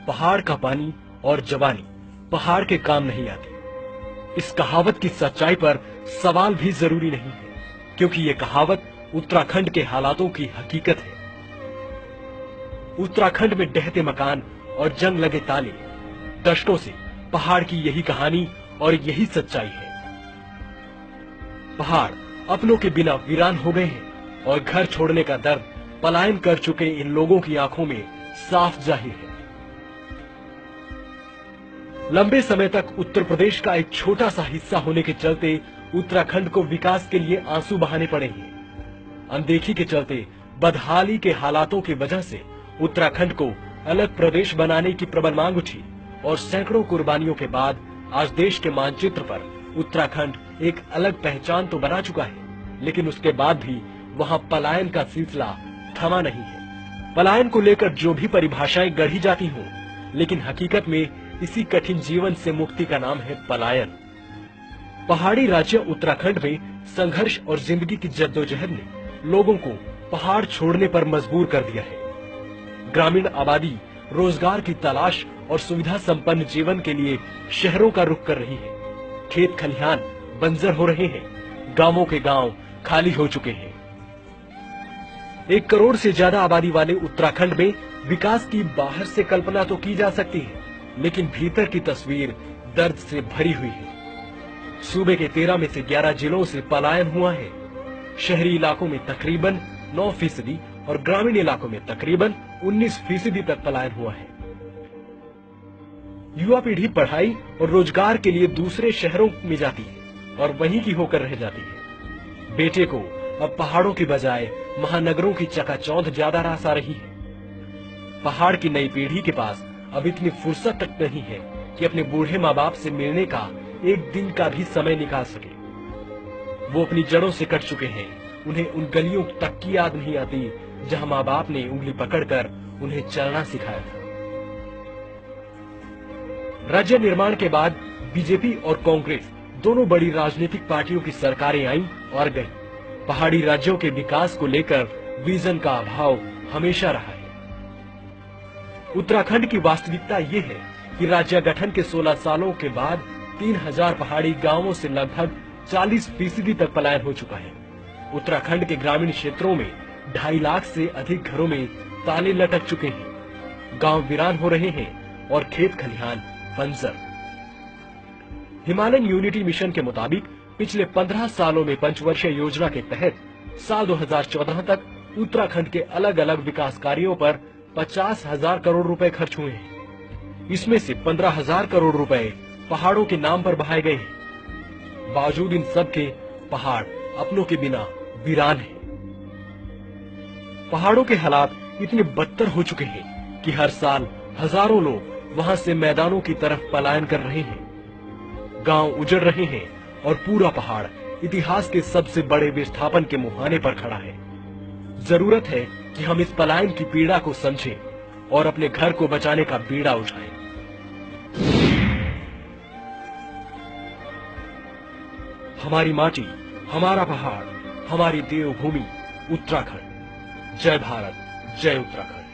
पहाड़ का पानी और जवानी पहाड़ के काम नहीं आती। इस कहावत की सच्चाई पर सवाल भी जरूरी नहीं है, क्योंकि ये कहावत उत्तराखंड के हालातों की हकीकत है। उत्तराखंड में ढहते मकान और जंग लगे ताले, दशकों से पहाड़ की यही कहानी और यही सच्चाई है। पहाड़ अपनों के बिना वीरान हो गए हैं और घर छोड़ने का दर्द पलायन कर चुके इन लोगों की आंखों में साफ जाहिर है। लंबे समय तक उत्तर प्रदेश का एक छोटा सा हिस्सा होने के चलते उत्तराखंड को विकास के लिए आंसू बहाने पड़े हैं। अनदेखी के चलते बदहाली के हालातों की वजह से उत्तराखंड को अलग प्रदेश बनाने की प्रबल मांग उठी और सैकड़ों कुर्बानियों के बाद आज देश के मानचित्र पर उत्तराखंड एक अलग पहचान तो बना चुका है, लेकिन उसके बाद भी वहां पलायन का सिलसिला थमा नहीं है। पलायन को लेकर जो भी परिभाषाएं गढ़ी जाती हों, लेकिन हकीकत में इसी कठिन जीवन से मुक्ति का नाम है पलायन। पहाड़ी राज्य उत्तराखंड में संघर्ष और जिंदगी की जद्दोजहद ने लोगों को पहाड़ छोड़ने पर मजबूर कर दिया है। ग्रामीण आबादी रोजगार की तलाश और सुविधा संपन्न जीवन के लिए शहरों का रुख कर रही है। खेत खलिहान बंजर हो रहे हैं, गांवों के गांव खाली हो चुके हैं। 1 करोड़ से ज्यादा आबादी वाले उत्तराखंड में विकास की बाहर से कल्पना तो की जा सकती है, लेकिन भीतर की तस्वीर दर्द से भरी हुई है। सूबे के 13 में से 11 जिलों से पलायन हुआ है। शहरी इलाकों में तकरीबन 9% और ग्रामीण इलाकों में तकरीबन 19% तक पलायन हुआ है। युवा पीढ़ी पढ़ाई और रोजगार के लिए दूसरे शहरों में जाती है और वहीं की होकर रह जाती है। बेटे को अब पहाड़ों की बजाय महानगरों की चकाचौंध ज्यादा रास आ रही है। पहाड़ की नई पीढ़ी के पास अब इतनी फुर्सत तक नहीं है कि अपने बूढ़े माँ बाप से मिलने का एक दिन का भी समय निकाल सके। वो अपनी जड़ों से कट चुके हैं। उन्हें उन गलियों तक की याद नहीं आती जहाँ माँ बाप ने उंगली पकड़कर उन्हें चलना सिखाया था। राज्य निर्माण के बाद बीजेपी और कांग्रेस दोनों बड़ी राजनीतिक पार्टियों की सरकारें आईं और गईं। पहाड़ी राज्यों के विकास को लेकर विजन का अभाव हमेशा रहा है। उत्तराखंड की वास्तविकता ये है कि राज्य गठन के 16 सालों के बाद 3000 पहाड़ी गांवों से लगभग 40% तक पलायन हो चुका है। उत्तराखंड के ग्रामीण क्षेत्रों में 2.5 लाख से अधिक घरों में ताले लटक चुके हैं। गांव वीरान हो रहे हैं और खेत खलिहान बंजर। हिमालयन यूनिटी मिशन के मुताबिक पिछले 15 सालों में पंचवर्षीय योजना के तहत साल 2014 तक उत्तराखंड के अलग अलग विकास कार्यों पर 50,000 करोड़ रुपए खर्च हुए हैं। इसमें से 15,000 करोड़ रुपए पहाड़ों के नाम पर बहाए गए हैं। बावजूद इन सब के पहाड़ अपनों के बिना वीरान हैं। पहाड़ों के हालात इतने बदतर हो चुके हैं कि हर साल हजारों लोग वहां से मैदानों की तरफ पलायन कर रहे हैं। गांव उजड़ रहे हैं और पूरा पहाड़ इतिहास के सबसे बड़े विस्थापन के मुहाने पर खड़ा है। जरूरत है कि हम इस पलायन की पीड़ा को समझें और अपने घर को बचाने का बीड़ा उठाएं। हमारी माटी, हमारा पहाड़, हमारी देवभूमि उत्तराखंड। जय भारत, जय उत्तराखंड।